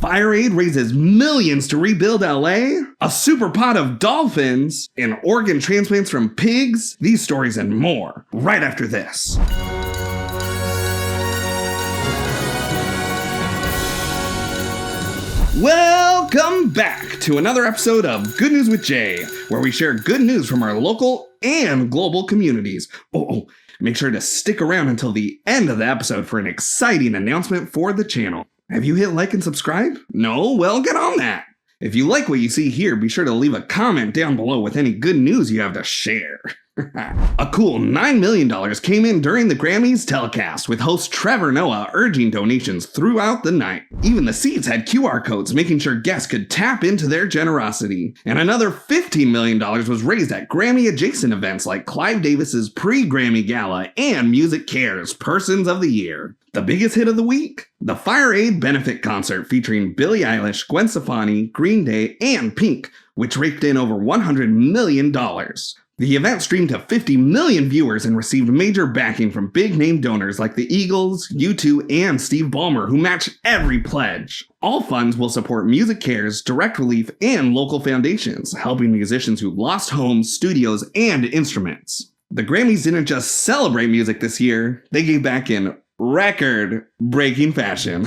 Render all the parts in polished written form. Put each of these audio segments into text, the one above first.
FireAid raises millions to rebuild LA, a super pod of dolphins, and organ transplants from pigs, these stories and more, right after this. Welcome back to another episode of Good News with Jay, where we share good news from our local and global communities. Make sure to stick around until the end of the episode for an exciting announcement for the channel. Have you hit like and subscribe? No? Well, get on that. If you like what you see here, be sure to leave a comment down below with any good news you have to share. A cool $9 million came in during the Grammys telecast, with host Trevor Noah urging donations throughout the night. Even the seats had QR codes, making sure guests could tap into their generosity. And another $15 million was raised at Grammy-adjacent events like Clive Davis's pre-Grammy Gala and Music Cares Persons of the Year. The biggest hit of the week? The FireAid benefit concert featuring Billie Eilish, Gwen Stefani, Green Day, and Pink, which raked in over $100 million. The event streamed to 50 million viewers and received major backing from big-name donors like the Eagles, U2, and Steve Ballmer, who matched every pledge. All funds will support Music Cares, Direct Relief, and local foundations, helping musicians who lost homes, studios, and instruments. The Grammys didn't just celebrate music this year, they gave back in record-breaking fashion.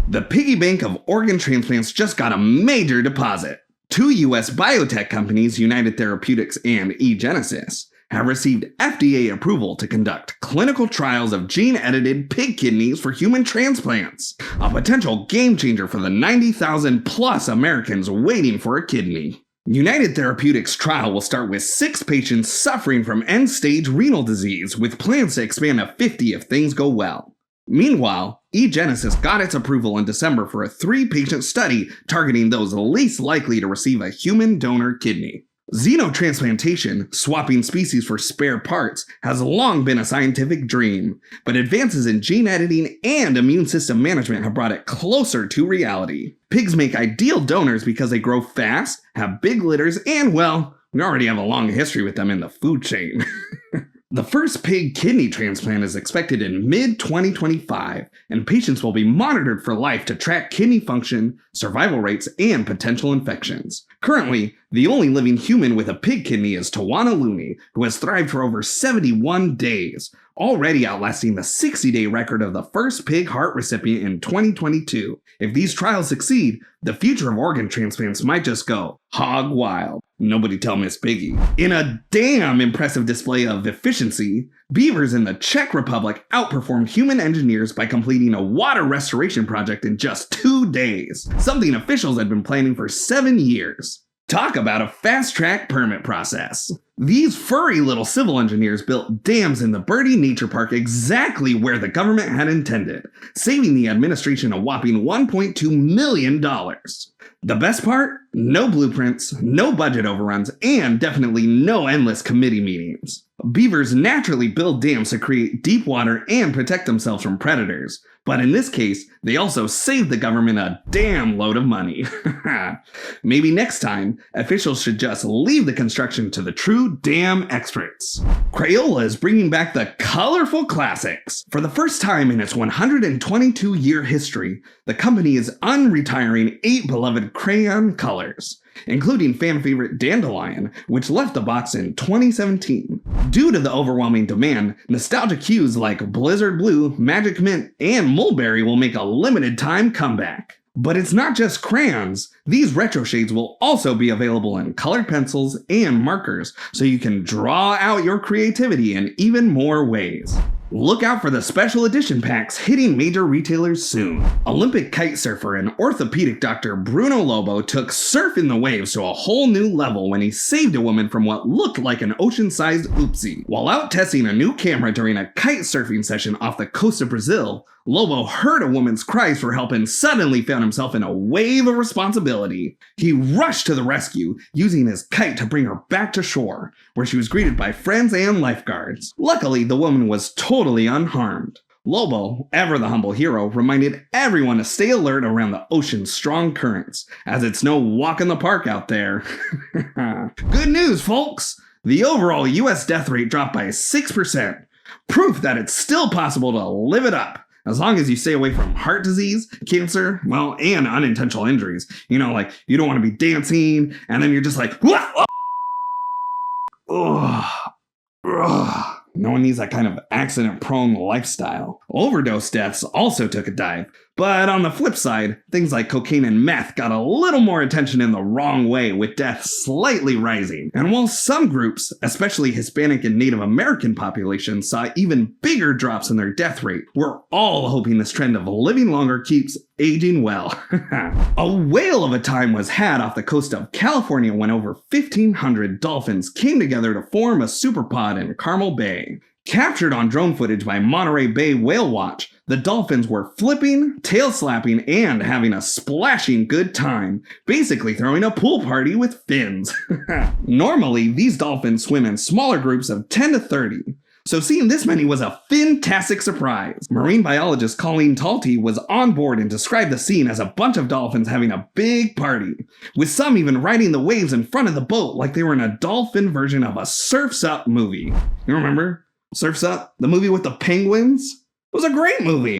The piggy bank of organ transplants just got a major deposit. Two U.S. biotech companies, United Therapeutics and eGenesis, have received FDA approval to conduct clinical trials of gene-edited pig kidneys for human transplants, a potential game-changer for the 90,000 plus Americans waiting for a kidney. United Therapeutics' trial will start with 6 patients suffering from end-stage renal disease, with plans to expand to 50 if things go well. Meanwhile, eGenesis got its approval in December for a 3-patient study targeting those least likely to receive a human donor kidney. Xenotransplantation, swapping species for spare parts, has long been a scientific dream, but advances in gene editing and immune system management have brought it closer to reality. Pigs make ideal donors because they grow fast, have big litters, and, well, we already have a long history with them in the food chain. The first pig kidney transplant is expected in mid-2025, and patients will be monitored for life to track kidney function, survival rates, and potential infections. Currently, the only living human with a pig kidney is Tawana Looney, who has thrived for over 71 days, already outlasting the 60-day record of the first pig heart recipient in 2022. If these trials succeed, the future of organ transplants might just go hog wild. Nobody tell Miss Piggy. In a damn impressive display of efficiency, beavers in the Czech Republic outperformed human engineers by completing a water restoration project in just 2 days, something officials had been planning for 7 years. Talk about a fast-track permit process. These furry little civil engineers built dams in the Birdie Nature Park exactly where the government had intended, saving the administration a whopping $1.2 million. The best part? No blueprints, no budget overruns, and definitely no endless committee meetings. Beavers naturally build dams to create deep water and protect themselves from predators, but in this case, they also saved the government a damn load of money. Maybe next time, officials should just leave the construction to the true dam experts. Crayola is bringing back the colorful classics. For the first time in its 122-year history, the company is unretiring 8 beloved crayon colors, including fan favorite Dandelion, which left the box in 2017. Due to the overwhelming demand, nostalgic hues like Blizzard Blue, Magic Mint, and Mulberry will make a limited time comeback. But it's not just crayons. These retro shades will also be available in colored pencils and markers, so you can draw out your creativity in even more ways. Look out for the special edition packs hitting major retailers soon. Olympic kite surfer and orthopedic doctor Bruno Lobo took surfing the waves to a whole new level when he saved a woman from what looked like an ocean-sized oopsie. While out testing a new camera during a kite surfing session off the coast of Brazil, Lobo heard a woman's cries for help and suddenly found himself in a wave of responsibility. He rushed to the rescue, using his kite to bring her back to shore, where she was greeted by friends and lifeguards. Luckily, the woman was totally unharmed. Lobo, ever the humble hero, reminded everyone to stay alert around the ocean's strong currents, as it's no walk in the park out there. Good news, folks! The overall US death rate dropped by 6%. Proof that it's still possible to live it up. As long as you stay away from heart disease, cancer, well, and unintentional injuries. You know, like, you don't want to be dancing, and then you're just like, ugh. No one needs that kind of accident-prone lifestyle. Overdose deaths also took a dive. But on the flip side, things like cocaine and meth got a little more attention in the wrong way, with deaths slightly rising. And while some groups, especially Hispanic and Native American populations, saw even bigger drops in their death rate, we're all hoping this trend of living longer keeps aging well. A whale of a time was had off the coast of California when over 1,500 dolphins came together to form a super pod in Carmel Bay. Captured on drone footage by Monterey Bay Whale Watch, the dolphins were flipping, tail slapping, and having a splashing good time, basically throwing a pool party with fins. Normally, these dolphins swim in smaller groups of 10 to 30. So seeing this many was a fantastic surprise. Marine biologist Colleen Talty was on board and described the scene as a bunch of dolphins having a big party, with some even riding the waves in front of the boat like they were in a dolphin version of a Surf's Up movie. You remember Surf's Up? The movie with the penguins? It was a great movie.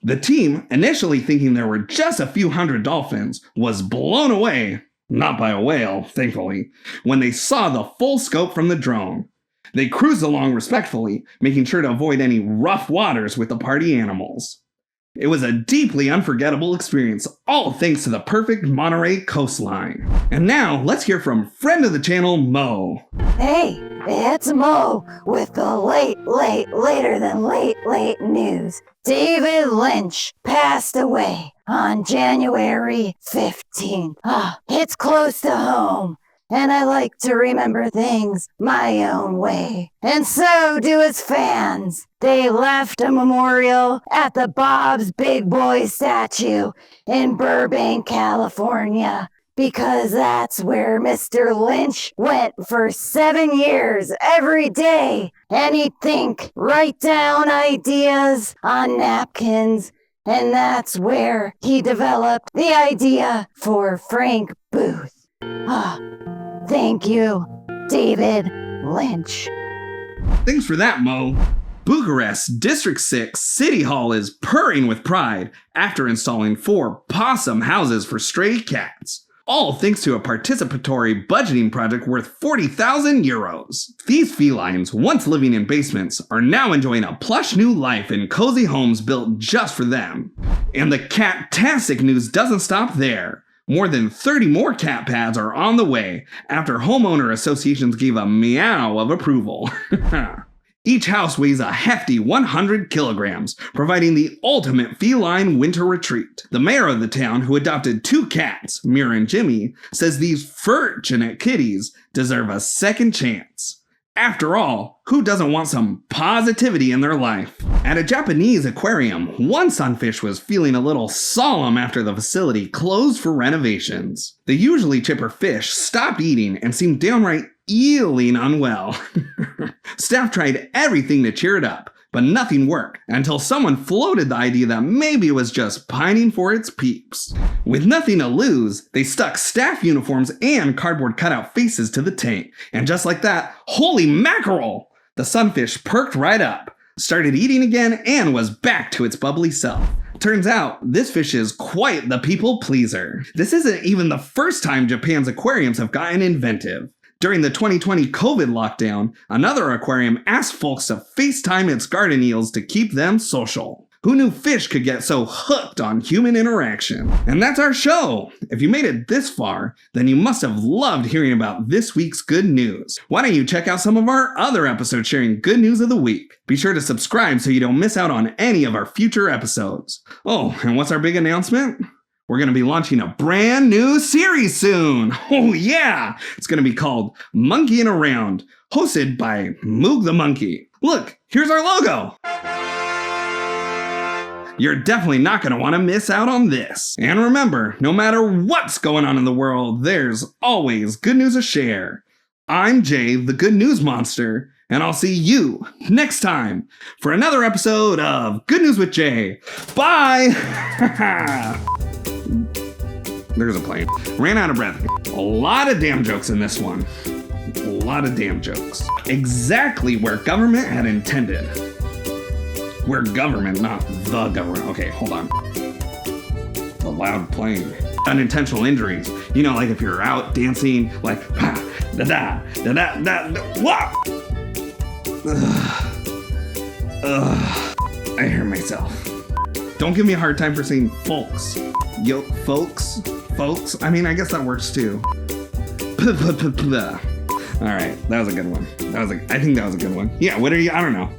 The team, initially thinking there were just a few hundred dolphins, was blown away, not by a whale, thankfully, when they saw the full scope from the drone. They cruised along respectfully, making sure to avoid any rough waters with the party animals. It was a deeply unforgettable experience, all thanks to the perfect Monterey coastline. And now, let's hear from friend of the channel, Mo. Hey, it's Mo with the later than late news. David Lynch passed away on January 15th. It's close to home. And I like to remember things my own way. And so do his fans. They left a memorial at the Bob's Big Boy statue in Burbank, California, because that's where Mr. Lynch went for 7 years every day. And he'd think, write down ideas on napkins, and that's where he developed the idea for Frank Booth. Thank you, David Lynch. Thanks for that, Mo. Bucharest District 6 City Hall is purring with pride after installing 4 possum houses for stray cats. All thanks to a participatory budgeting project worth 40,000 euros. These felines, once living in basements, are now enjoying a plush new life in cozy homes built just for them. And the cat-tastic news doesn't stop there. More than 30 more cat pads are on the way after homeowner associations gave a meow of approval. Each house weighs a hefty 100 kilograms, providing the ultimate feline winter retreat. The mayor of the town, who adopted 2 cats, Mira and Jimmy, says these fortunate kitties deserve a second chance. After all, who doesn't want some positivity in their life? At a Japanese aquarium, one sunfish was feeling a little solemn after the facility closed for renovations. The usually chipper fish stopped eating and seemed downright eeling unwell. Staff tried everything to cheer it up, but nothing worked until someone floated the idea that maybe it was just pining for its peeps. With nothing to lose, they stuck staff uniforms and cardboard cutout faces to the tank, and just like that, holy mackerel! The sunfish perked right up, started eating again, and was back to its bubbly self. Turns out, this fish is quite the people pleaser. This isn't even the first time Japan's aquariums have gotten inventive. During the 2020 COVID lockdown, another aquarium asked folks to FaceTime its garden eels to keep them social. Who knew fish could get so hooked on human interaction? And that's our show! If you made it this far, then you must have loved hearing about this week's good news. Why don't you check out some of our other episodes sharing good news of the week? Be sure to subscribe so you don't miss out on any of our future episodes. Oh, and what's our big announcement? We're going to be launching a brand new series soon. Oh yeah! It's going to be called Monkeying Around, hosted by Moog the Monkey. Look, here's our logo. You're definitely not going to want to miss out on this. And remember, no matter what's going on in the world, there's always good news to share. I'm Jay, the Good News Monster, and I'll see you next time for another episode of Good News with Jay. Bye! There's a plane. Ran out of breath. A lot of damn jokes in this one. A lot of damn jokes. Exactly where government had intended. We're government, not the government. Okay, hold on. The loud playing. Unintentional injuries. You know, like if you're out dancing, like, ha, da da, da da da, da, wah! I hear myself. Don't give me a hard time for saying folks. Yo, folks? Folks? I mean, I guess that works too. All right, that was a good one. I think that was a good one. Yeah, what are you? I don't know.